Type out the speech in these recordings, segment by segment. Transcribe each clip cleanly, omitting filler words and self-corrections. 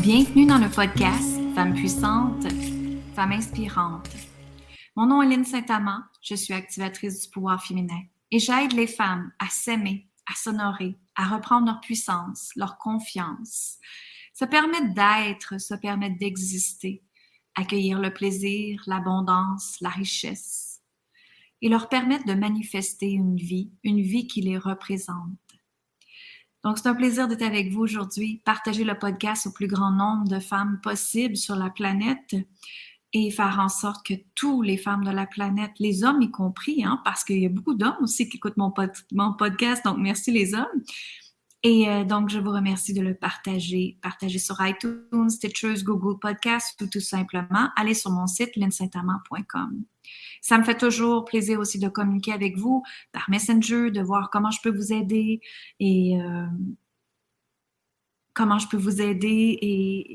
Bienvenue dans le podcast Femmes puissantes, Femmes inspirantes. Mon nom est Lynne Saint-Amand, je suis activatrice du pouvoir féminin et j'aide les femmes à s'aimer, à s'honorer, à reprendre leur puissance, leur confiance, se permettre d'être, se permettre d'exister, accueillir le plaisir, l'abondance, la richesse et leur permettre de manifester une vie qui les représente. Donc, c'est un plaisir d'être avec vous aujourd'hui, partager le podcast au plus grand nombre de femmes possible sur la planète et faire en sorte que toutes les femmes de la planète, les hommes y compris, parce qu'il y a beaucoup d'hommes aussi qui écoutent mon podcast, donc merci les hommes. Et donc, je vous remercie de le partager sur iTunes, Stitcher, Google Podcasts ou tout simplement, allez sur mon site lynnesaintamand.com. Ça me fait toujours plaisir aussi de communiquer avec vous par Messenger, de voir comment je peux vous aider et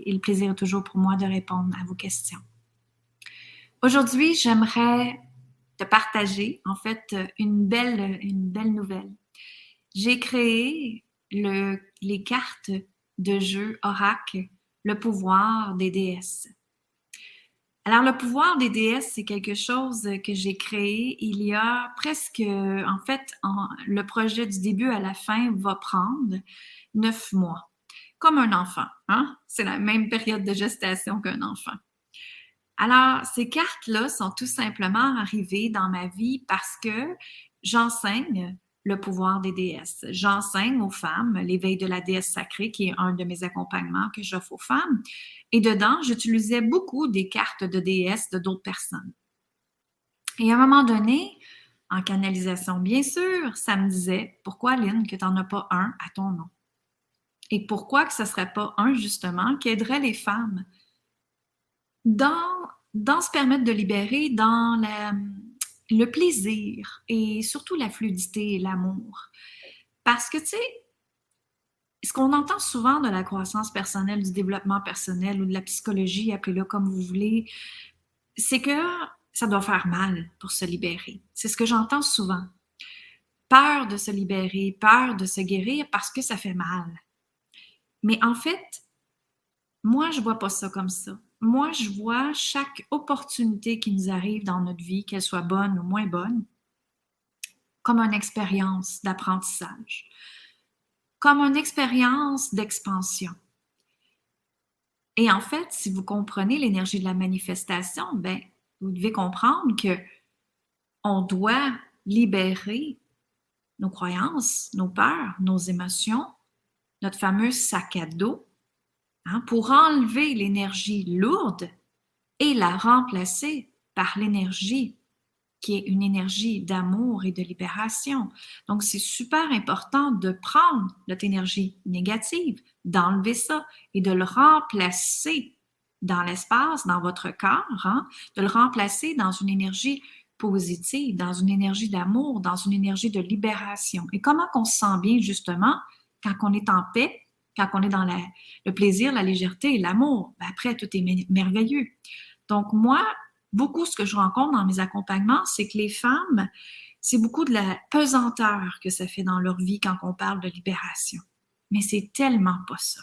le plaisir est toujours pour moi de répondre à vos questions. Aujourd'hui, j'aimerais te partager en fait une belle nouvelle. J'ai créé les cartes de jeu Oracle, le pouvoir des déesses. Alors, le pouvoir des déesses, c'est quelque chose que j'ai créé il y a presque, le projet du début à la fin va prendre 9 mois, comme un enfant. C'est la même période de gestation qu'un enfant. Alors, ces cartes-là sont tout simplement arrivées dans ma vie parce que j'enseigne le pouvoir des déesses. J'enseigne aux femmes l'éveil de la déesse sacrée, qui est un de mes accompagnements que j'offre aux femmes. Et dedans, j'utilisais beaucoup des cartes de déesses de d'autres personnes. Et à un moment donné, en canalisation, bien sûr, ça me disait, pourquoi, Lynne, que tu n'en as pas un à ton nom? Et pourquoi que ce ne serait pas un, justement, qui aiderait les femmes dans se permettre de libérer, dans le plaisir et surtout la fluidité et l'amour. Parce que, tu sais, ce qu'on entend souvent de la croissance personnelle, du développement personnel ou de la psychologie, appelez-le comme vous voulez, c'est que ça doit faire mal pour se libérer. C'est ce que j'entends souvent. Peur de se libérer, peur de se guérir parce que ça fait mal. Mais en fait, moi, je vois pas ça comme ça. Moi, je vois chaque opportunité qui nous arrive dans notre vie, qu'elle soit bonne ou moins bonne, comme une expérience d'apprentissage, comme une expérience d'expansion. Et en fait, si vous comprenez l'énergie de la manifestation, vous devez comprendre que on doit libérer nos croyances, nos peurs, nos émotions, notre fameux sac à dos, pour enlever l'énergie lourde et la remplacer par l'énergie qui est une énergie d'amour et de libération. Donc, c'est super important de prendre notre énergie négative, d'enlever ça et de le remplacer dans l'espace, dans votre corps, de le remplacer dans une énergie positive, dans une énergie d'amour, dans une énergie de libération. Et comment qu'on se sent bien, justement, quand on est en paix, quand on est dans le plaisir, la légèreté et l'amour, après, tout est merveilleux. Donc, moi, beaucoup ce que je rencontre dans mes accompagnements, c'est que les femmes, c'est beaucoup de la pesanteur que ça fait dans leur vie quand on parle de libération. Mais c'est tellement pas ça.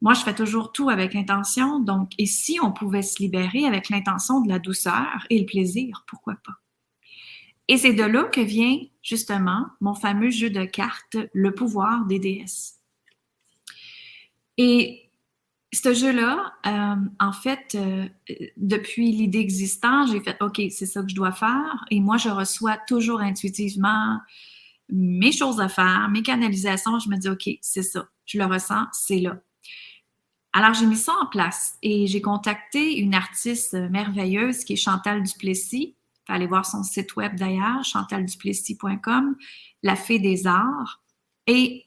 Moi, je fais toujours tout avec intention, donc, et si on pouvait se libérer avec l'intention de la douceur et le plaisir, pourquoi pas? Et c'est de là que vient, justement, mon fameux jeu de cartes, le pouvoir des déesses. Et ce jeu-là, en fait, depuis l'idée existante, j'ai fait « OK, c'est ça que je dois faire ». Et moi, je reçois toujours intuitivement mes choses à faire, mes canalisations. Je me dis « OK, c'est ça, je le ressens, c'est là ». Alors, j'ai mis ça en place et j'ai contacté une artiste merveilleuse qui est Chantal Duplessis. Vous pouvez aller voir son site web d'ailleurs, chantalduplessis.com, la fée des arts. Et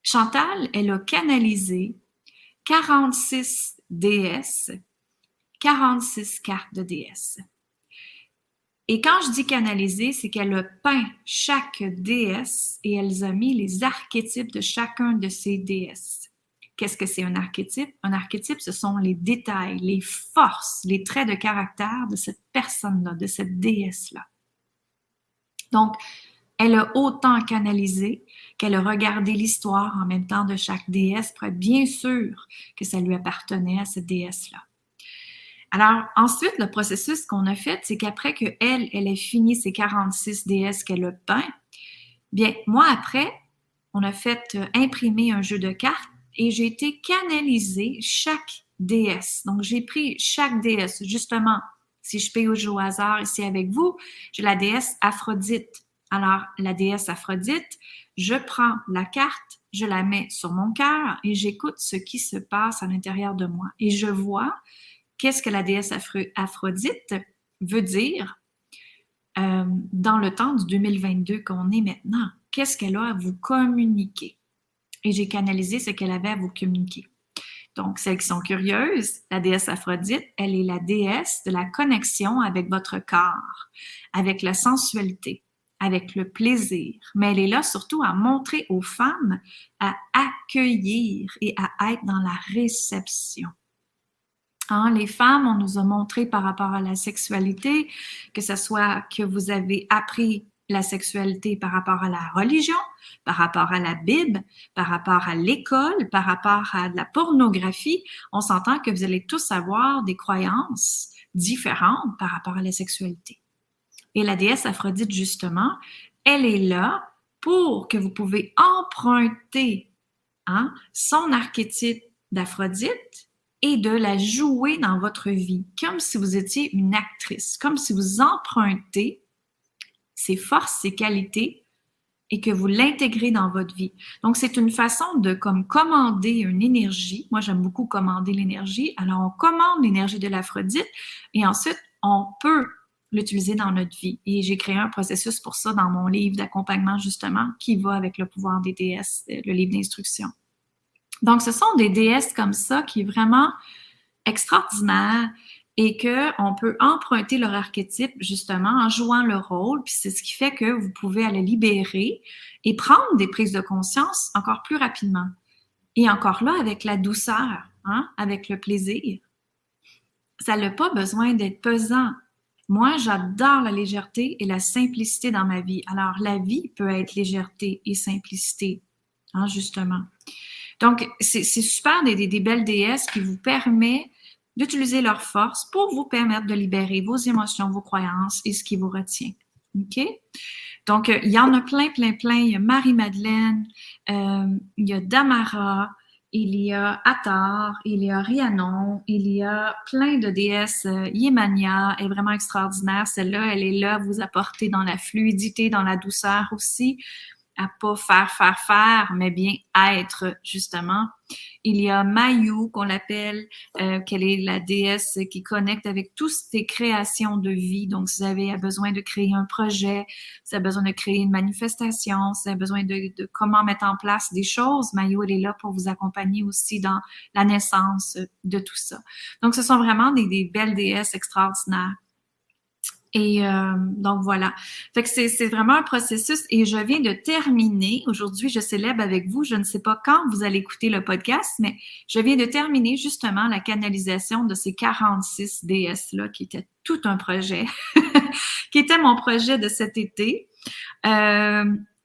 Chantal, elle a canalisé 46 déesses, 46 cartes de déesses. Et quand je dis canaliser, c'est qu'elle a peint chaque déesse et elle a mis les archétypes de chacun de ces déesses. Qu'est-ce que c'est un archétype? Un archétype, ce sont les détails, les forces, les traits de caractère de cette personne-là, de cette déesse-là. Donc, Elle a autant canalisé qu'elle a regardé l'histoire en même temps de chaque déesse pour être bien sûre que ça lui appartenait à cette déesse-là. Alors, ensuite, le processus qu'on a fait, c'est qu'après qu'elle ait fini ses 46 déesses qu'elle a peint, bien, moi, après, on a fait imprimer un jeu de cartes et j'ai été canaliser chaque déesse. Donc, j'ai pris chaque déesse. Justement, si je peux jouer au hasard ici avec vous, j'ai la déesse Aphrodite. Alors, la déesse Aphrodite, je prends la carte, je la mets sur mon cœur et j'écoute ce qui se passe à l'intérieur de moi. Et je vois qu'est-ce que la déesse Aphrodite veut dire dans le temps du 2022 qu'on est maintenant. Qu'est-ce qu'elle a à vous communiquer? Et j'ai canalisé ce qu'elle avait à vous communiquer. Donc, celles qui sont curieuses, la déesse Aphrodite, elle est la déesse de la connexion avec votre corps, avec la sensualité, avec le plaisir. Mais elle est là surtout à montrer aux femmes à accueillir et à être dans la réception. Hein, les femmes, on nous a montré par rapport à la sexualité, que ce soit que vous avez appris la sexualité par rapport à la religion, par rapport à la Bible, par rapport à l'école, par rapport à de la pornographie, on s'entend que vous allez tous avoir des croyances différentes par rapport à la sexualité. Et la déesse Aphrodite, justement, elle est là pour que vous pouvez emprunter son archétype d'Aphrodite et de la jouer dans votre vie, comme si vous étiez une actrice, comme si vous empruntez ses forces, ses qualités et que vous l'intégrez dans votre vie. Donc, c'est une façon de comme commander une énergie. Moi, j'aime beaucoup commander l'énergie. Alors, on commande l'énergie de l'Aphrodite et ensuite, on peut l'utiliser dans notre vie. Et j'ai créé un processus pour ça dans mon livre d'accompagnement, justement, qui va avec le pouvoir des déesses, le livre d'instruction. Donc, ce sont des déesses comme ça qui est vraiment extraordinaire et qu'on peut emprunter leur archétype justement en jouant le rôle. Puis c'est ce qui fait que vous pouvez aller libérer et prendre des prises de conscience encore plus rapidement. Et encore là, avec la douceur, avec le plaisir. Ça n'a pas besoin d'être pesant. Moi, j'adore la légèreté et la simplicité dans ma vie. Alors, la vie peut être légèreté et simplicité, justement. Donc, c'est super des belles déesses qui vous permettent d'utiliser leur force pour vous permettre de libérer vos émotions, vos croyances et ce qui vous retient. OK? Donc, il y en a plein. Il y a Marie-Madeleine, il y a Damara, il y a Hathor, il y a Rhiannon, il y a plein de déesses. Yemania est vraiment extraordinaire. Celle-là, elle est là à vous apporter dans la fluidité, dans la douceur aussi. À pas faire, mais bien être, justement. Il y a Mayu, qu'on l'appelle, qu'elle est la déesse qui connecte avec toutes ces créations de vie. Donc, si vous avez besoin de créer un projet, si vous avez besoin de créer une manifestation, si vous avez besoin de comment mettre en place des choses, Mayu, elle est là pour vous accompagner aussi dans la naissance de tout ça. Donc, ce sont vraiment des belles déesses extraordinaires. Et donc voilà. Fait que c'est vraiment un processus et je viens de terminer. Aujourd'hui, je célèbre avec vous. Je ne sais pas quand vous allez écouter le podcast, mais je viens de terminer justement la canalisation de ces 46 déesses-là qui était tout un projet, qui était mon projet de cet été.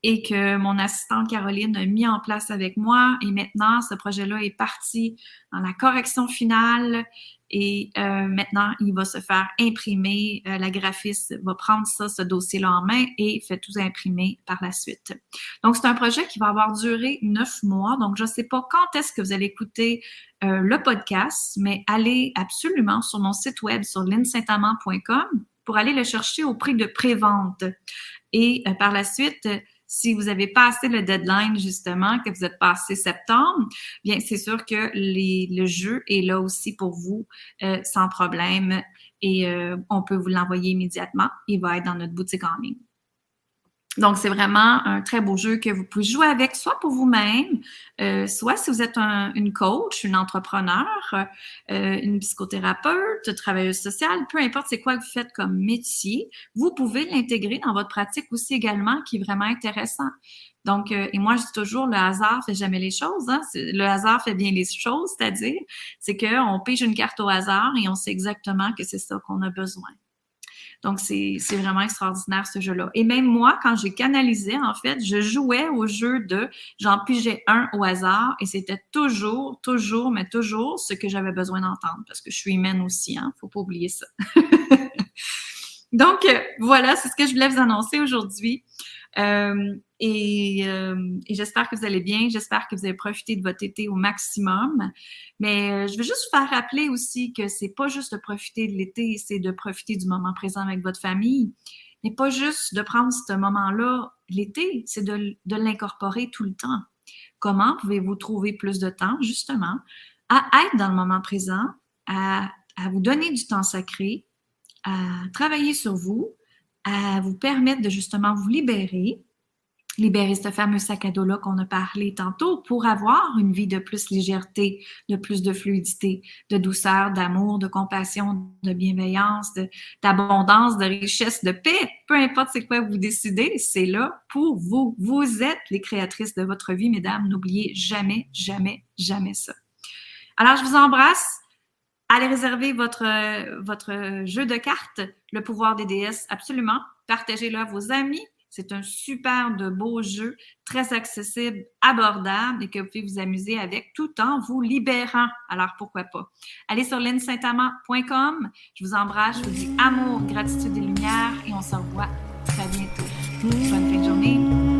Et que mon assistante Caroline a mis en place avec moi. Et maintenant, ce projet-là est parti dans la correction finale. Et maintenant, il va se faire imprimer. La graphiste va prendre ça, ce dossier-là en main et fait tout imprimer par la suite. Donc, c'est un projet qui va avoir duré 9 mois. Donc, je ne sais pas quand est-ce que vous allez écouter le podcast, mais allez absolument sur mon site web sur linsaintamant.com pour aller le chercher au prix de pré-vente. Et par la suite, si vous avez passé le deadline, justement, que vous êtes passé septembre, bien, c'est sûr que le jeu est là aussi pour vous sans problème et on peut vous l'envoyer immédiatement. Il va être dans notre boutique en ligne. Donc, c'est vraiment un très beau jeu que vous pouvez jouer avec, soit pour vous-même, soit si vous êtes une coach, une entrepreneur, une psychothérapeute, travailleuse sociale, peu importe c'est quoi que vous faites comme métier, vous pouvez l'intégrer dans votre pratique aussi également, qui est vraiment intéressant. Donc, et moi, je dis toujours, le hasard fait jamais les choses. Le hasard fait bien les choses, c'est-à-dire, c'est qu'on pige une carte au hasard et on sait exactement que c'est ça qu'on a besoin. Donc, c'est vraiment extraordinaire, ce jeu-là. Et même moi, quand j'ai canalisé, en fait, je jouais au jeu de j'en pigeais un au hasard et c'était toujours, toujours, mais toujours ce que j'avais besoin d'entendre parce que je suis humaine aussi, hein. Faut pas oublier ça. Donc, voilà, c'est ce que je voulais vous annoncer aujourd'hui. Et j'espère que vous allez bien. J'espère que vous avez profité de votre été au maximum. Mais je veux juste vous faire rappeler aussi que c'est pas juste de profiter de l'été, c'est de profiter du moment présent avec votre famille. Mais pas juste de prendre ce moment-là l'été, c'est de l'incorporer tout le temps. Comment pouvez-vous trouver plus de temps, justement, à être dans le moment présent, à vous donner du temps sacré, à travailler sur vous, à vous permettre de justement vous libérer ce fameux sac à dos-là qu'on a parlé tantôt pour avoir une vie de plus légèreté, de plus de fluidité, de douceur, d'amour, de compassion, de bienveillance, d'abondance, de richesse, de paix. Peu importe c'est quoi vous décidez, c'est là pour vous. Vous êtes les créatrices de votre vie, mesdames. N'oubliez jamais, jamais, jamais ça. Alors, je vous embrasse. Allez réserver votre jeu de cartes, le pouvoir des déesses, absolument. Partagez-le à vos amis. C'est un super de beau jeu, très accessible, abordable et que vous pouvez vous amuser avec tout en vous libérant. Alors, pourquoi pas? Allez sur lynnesaintamant.com. Je vous embrasse, je vous dis amour, gratitude et lumière et on se revoit très bientôt. Bonne fin de journée.